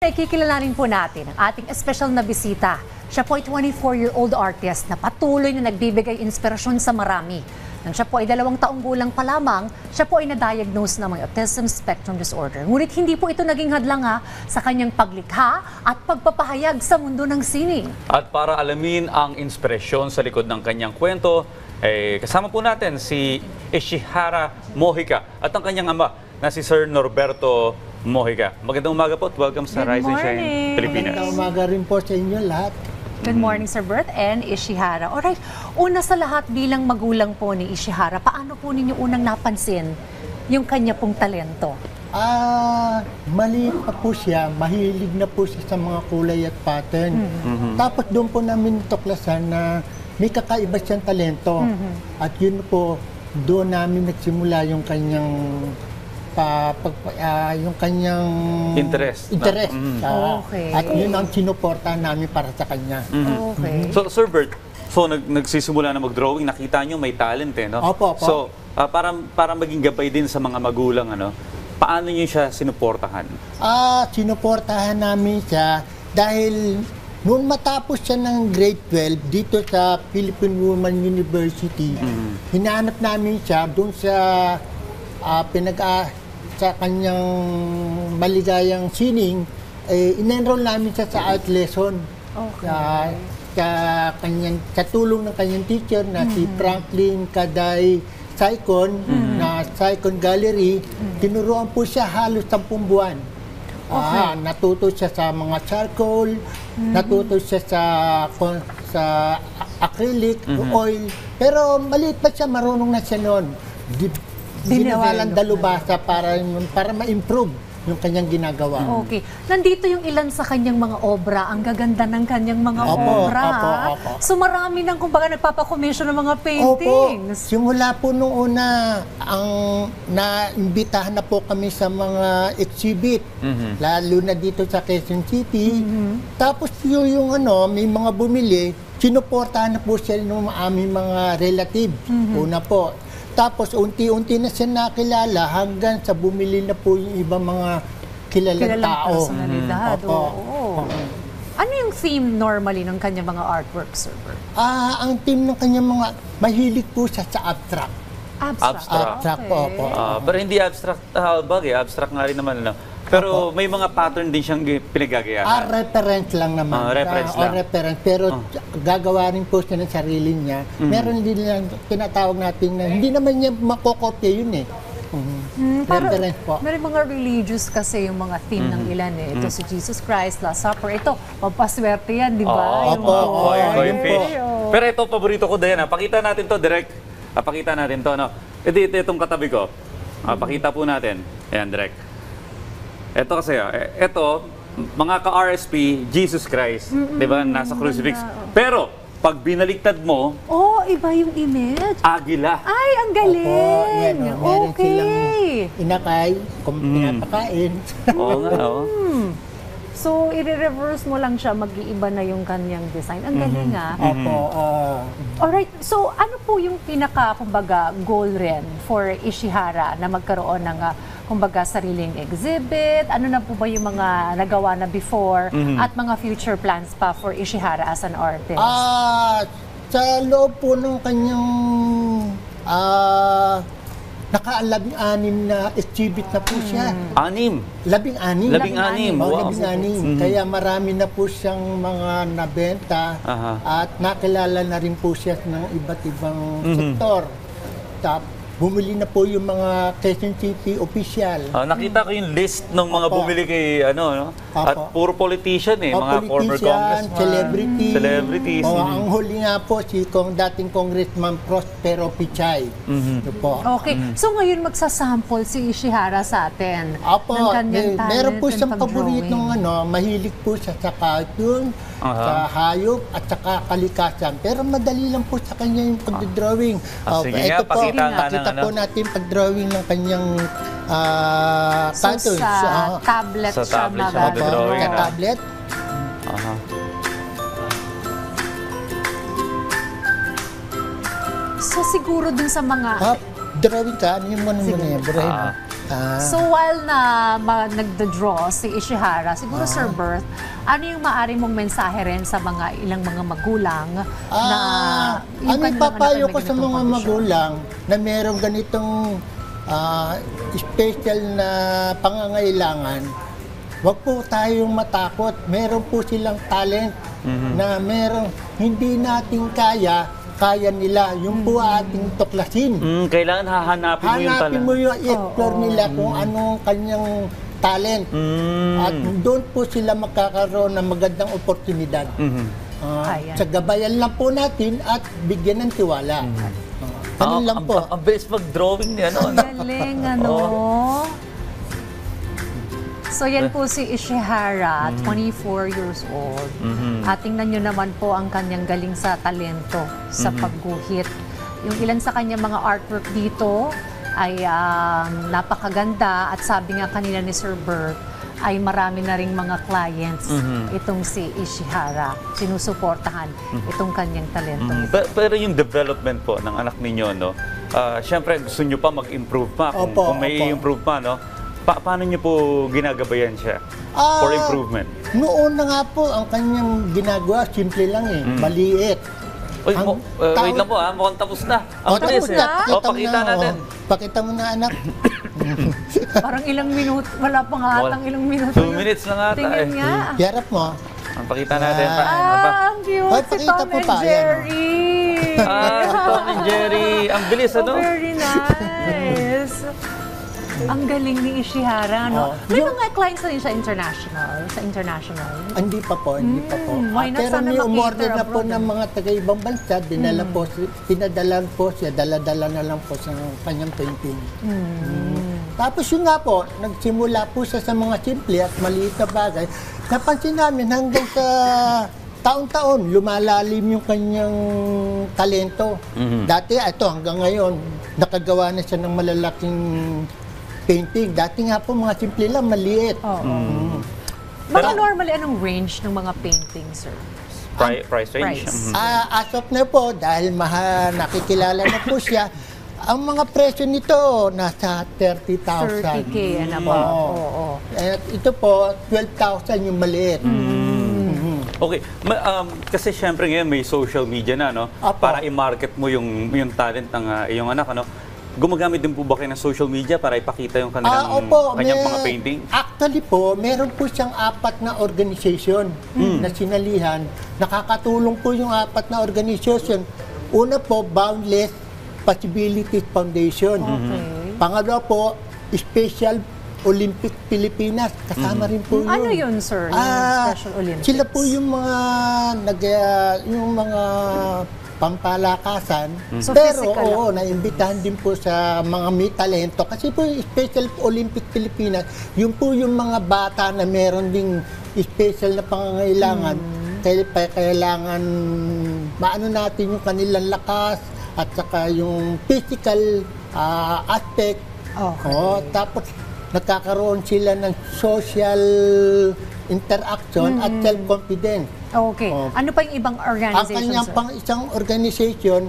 ay kikilalanin po natin ang ating espesyal na bisita. Siya po ay 24-year-old artist na patuloy na nagbibigay inspirasyon sa marami. Nang siya po ay 2 taong gulang pa lamang, siya po ay na-diagnose na may autism spectrum disorder. Ngunit hindi po ito naging hadlang sa kanyang paglikha at pagpapahayag sa mundo ng sining. At para alamin ang inspirasyon sa likod ng kanyang kwento, kasama po natin si Ishihara Mojica at ang kanyang ama na si Sir Norberto Mojica. Magandang umaga po at welcome sa Rise and Shine Pilipinas. Magandang umaga rin po sa inyo lahat. Good morning, Sir Bert and Ishihara. Alright, una sa lahat bilang magulang po ni Ishihara, paano po ninyo unang napansin yung kanya pong talento? Maliit pa po siya, mahilig na po siya sa mga kulay at pattern. Tapos doon po namin tuklasan na may kakaiba siyang talento. At yun po, doon namin nagsimula yung kanyang interest. Okay. At yun ang sinuportahan namin para sa kanya. Okay. So, Sir Bert, nagsisimula na mag-drawing, nakita nyo may talent no? Opo. So, para maging gabay din sa mga magulang, paano nyo siya sinuportahan? Sinuportahan namin siya dahil noong matapos siya ng grade 12 dito sa Philippine Women University, hinahanap namin siya doon sa sa kanyang maligayang sining, in-enroll namin siya sa art lesson. Okay. Sa tulong ng kanyang teacher na si Franklin Caday Saicon na Saicon Gallery, tinuruan po siya halos 10 buwan. Natuto siya sa mga charcoal, natuto siya sa acrylic, oil, pero maliit pa siya, marunong na siya noon. Ginawalang dalubhasa para ma-improve yung kanyang ginagawa. Okay. Nandito yung ilan sa kanyang mga obra. Ang gaganda ng kanyang mga obra. Opo. So marami nang kumbaga nagpapakommisyon ng mga paintings. Simula po nung una, naimbitahan na po kami sa mga exhibit, lalo na dito sa Quezon City. Tapos may mga bumili, sinuportahan na po siya ng aming mga relative. Una po. Tapos unti-unti na siya nakilala hanggang sa bumili na po yung ibang mga kilalang tao. Personalidad. Ano yung theme normally ng kanyang mga artworks, Sir Bert? Ang theme ng kanyang mga, mahilig po siya sa abstract. Abstract. Opo. Pero hindi abstract bagay, abstract nga rin naman. Pero may mga pattern din siyang pinagagayahan. Reference lang naman. Reference. Pero gagawa rin po siya ng sarili niya. Meron din lang tinatawag natin na hindi naman niya makokopya yun Reference po. May mga religious kasi yung mga theme ng ilan Ito si Jesus Christ, Last Supper. Ito, pampaswerte yan, di ba? Yung fish. Pero ito, paborito ko din. Pakita natin to direct. Pakita natin to. Itong katabi ko. Pakita po natin. Ayan, direct. Ito kasi, mga ka-RSP, Jesus Christ, di ba, nasa crucifix. Pero, pag binaliktad mo, iba yung image. Agila. Ay, ang galing. Meron silang inakay, kung pinapakain. Oo nga, So, i-reverse mo lang siya, mag-iiba na yung kanyang design. Ang galing Alright, so ano po yung kumbaga, goal rin for Ishihara na magkaroon ng kumbaga sariling exhibit? Ano na po ba yung mga nagawa na before at mga future plans pa for Ishihara as an artist? Sa loob po ng kanyang naka-16 na exhibit na po siya. 6? 16. Wow. 16. Kaya marami na po siyang mga nabenta at nakilala na rin po siya ng iba't ibang sektor. Bumili na po yung mga Quezon City official. Nakita ko yung list ng mga bumili kay At puro politician mga former congressman. Celebrities. Ang huli nga po si dating Congressman Prospero Pichay. Okay. So ngayon magsasample si Ishihara sa atin ng kanyang talent. Meron po siyang and paboritong mahilig po siya sa cartoon, sa hayop at saka kalikasan. Pero madali lang po sa kanya yung pag-drawing. Sige nga, pakita nga ng Kita po natin pag-drawing ng kanyang cartoons. Sa tablet siya mag-drawing. Sa tablet. So siguro dun sa mga... Drawing ka? Ano yung muna yan? So while nagda-draw si Ishihara, siguro Sir Bert, ano yung maaari mong mensahe rin sa ilang mga magulang na yung ano kanilang papayo anak ay ko may sa ganitong mga kondisyon? magulang na merong ganitong special na pangangailangan, wag po tayong matakot. Meron po silang talent na hindi natin kaya nila. Yung po ating tuklasin. Kailangan hahanapin mo yung talent. Hanapin mo yung i-explore nila kung anong kanyang talent. At doon po sila magkakaroon ng magandang oportunidad. Sa gabayan lang po natin at bigyan ng tiwala. Ganun lang po. Ang best mag-drawing niya, no? Galing, So yan po si Ishihara, 24 years old. At tingnan nyo naman po ang kanyang galing sa talento, sa pagguhit. Yung ilan sa kanyang mga artwork dito ay napakaganda at sabi nga kanina ni Sir Bert, ay marami na ring mga clients itong si Ishihara. Sinusuportahan itong kanyang talento. Pero yung development po ng anak ninyo, no? Siyempre gusto nyo pa mag-improve pa. Kung may improve pa, no? Paano nyo po ginagabayan siya for improvement? Noon na nga po, ang kanyang ginagawa, simple lang maliit. Wait lang po, mukhang tapos na. Ang bilis eh. Pakita natin. Pakita mo na, anak. Parang ilang minuto, wala pa nga atang ilang minuto. 2 minutes lang ata. Tingnan nga. Yarap mo. Ang pakita natin. Ang cute si pakita Tom po and pa, Jerry. Tom and Jerry. Ang bilis, ano? Very nice. Ang galing ni Ishihara, no? May mga clients na rin siya sa international. Hindi pa po. Why not? Pero Sana may makater umorder na po abroad, ng mga taga-ibang bansa, pinadalan po siya, dala-dala na lang po sa kanyang painting. Tapos yun nga po, nagsimula po siya sa mga simple at maliit na bagay. Napansin namin hanggang sa taon-taon, lumalalim yung kanyang talento. Dati, hanggang ngayon, nakagawa na siya ng malalaking painting. Dati nga po, mga simple lang, maliit. Mga normally, anong range ng mga paintings, sir? Price range? As of na po, dahil nakikilala na po siya, ang mga presyo nito, nasa 30,000. 30K, ano ba? Oo. Ito po, 12,000 yung maliit. Okay. Kasi syempre ngayon may social media na, no? Apo. Para i-market mo yung talent ng iyong anak, ano? Gumagamit din po ba kayo ng social media para ipakita yung kanyang mga painting? Actually po, meron po siyang 4 na organization na sinalihan. Nakakatulong po yung 4 na organization. Una po, Boundless Possibilities Foundation. Pangalawa po, Special Olympic Pilipinas. Kasama rin po yun. Ano yun, sir? Yung Special Olympics? Sila po yung mga pampalakasan. So, pero physical naimbitahan din po sa mga may talento. Kasi po yung Special Olympic Pilipinas, yun po yung mga bata na meron ding special na pangangailangan. Kailangan maano natin yung kanilang lakas at saka yung physical aspect. Tapos nagkakaroon sila ng social interaction at self-confidence. Okay. Ano pa yung ibang organization, Ang kanyang sir? isang organization,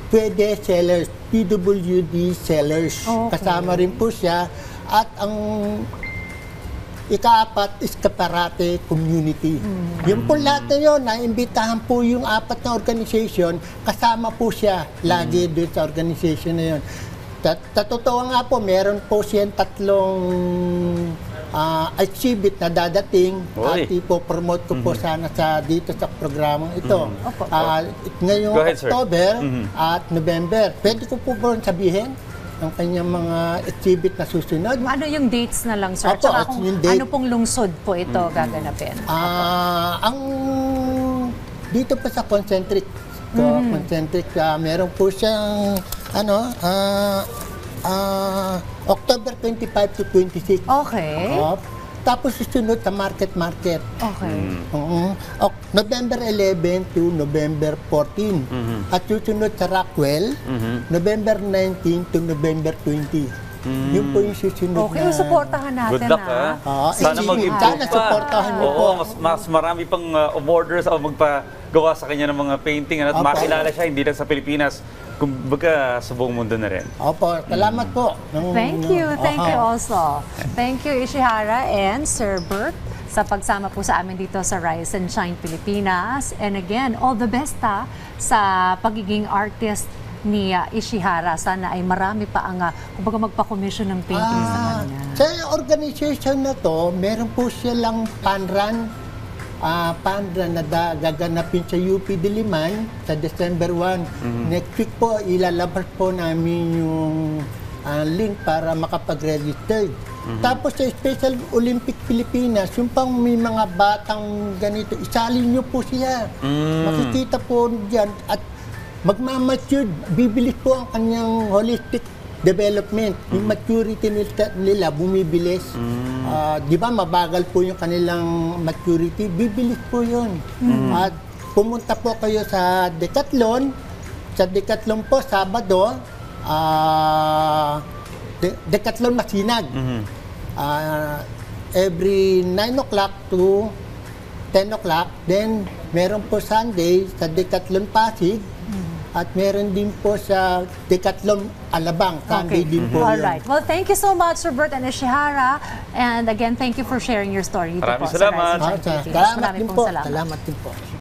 Pwede Sellers, PWD Sellers. Okay. Kasama rin po siya. At ang ika-4 is Kaparate Community. Yung po lahat na yun, naimbitahan po yung 4 na organization, kasama po siya lagi doon sa organization na yun. Sa totoo nga po, meron po siyang 3 exhibit na dadating at ipopromote ko po sana dito sa programang ito. Ngayong October at November. Pwede ko po sabihin ang kanyang mga exhibit na susunod. Ano yung dates na lang, sir? Opo, Tsaka kung yung date. ano pong lungsod po ito gaganapin? Ang dito po sa Concentric, meron po siyang October 25 to 26. Okay. Tapos susunod sa Market. Okay. November 11 to November 14. At susunod sa Rockwell, November 19 to November 20. Yun po yung susunod Okay, suportahan natin. Good luck, ha? Sana Sana mag-improve pa. supportahan niyo po. Oo, mas marami pang orders o magpagawa sa kanya ng mga painting at Opo. makilala siya hindi lang sa Pilipinas, kumbaga sa buong mundo na rin. Opo, salamat po. Thank you Aha. also. Thank you Ishihara and Sir Bert sa pagsama po sa amin dito sa Rise and Shine Pilipinas. And again, all the best sa pagiging artist ni Ishihara. Sana ay marami pa ang kumbaga magpa-commission ng painting sa kanya. Sa organization na to, meron po silang panran na gaganapin sa UP Diliman sa December 1. Next week po, ilalabas po namin yung link para makapag-register. Tapos sa Special Olympic Pilipinas, yung pang may mga batang ganito, isalin nyo po siya. Makikita po dyan at magmamature, bibilis po ang kanyang holistic development. Yung maturity nila bumibilis. Di ba mabagal po yung kanilang maturity, bibilis po yun. At pumunta po kayo sa Decathlon. Sa Decathlon po, Sabado, Decathlon Masinag. Every 9 o'clock to 10 o'clock. Then, meron po Sunday sa Decathlon Pasig. At meron din po sa Decathlon Alabang. Sunday din po All yun. right. Well, thank you so much, Sir Bert and Ishihara. And again, thank you for sharing your story dito Maraming po salamat. sa Rise and Shine Pilipinas. Salamat Maraming din pong po. salamat. Salamat din po.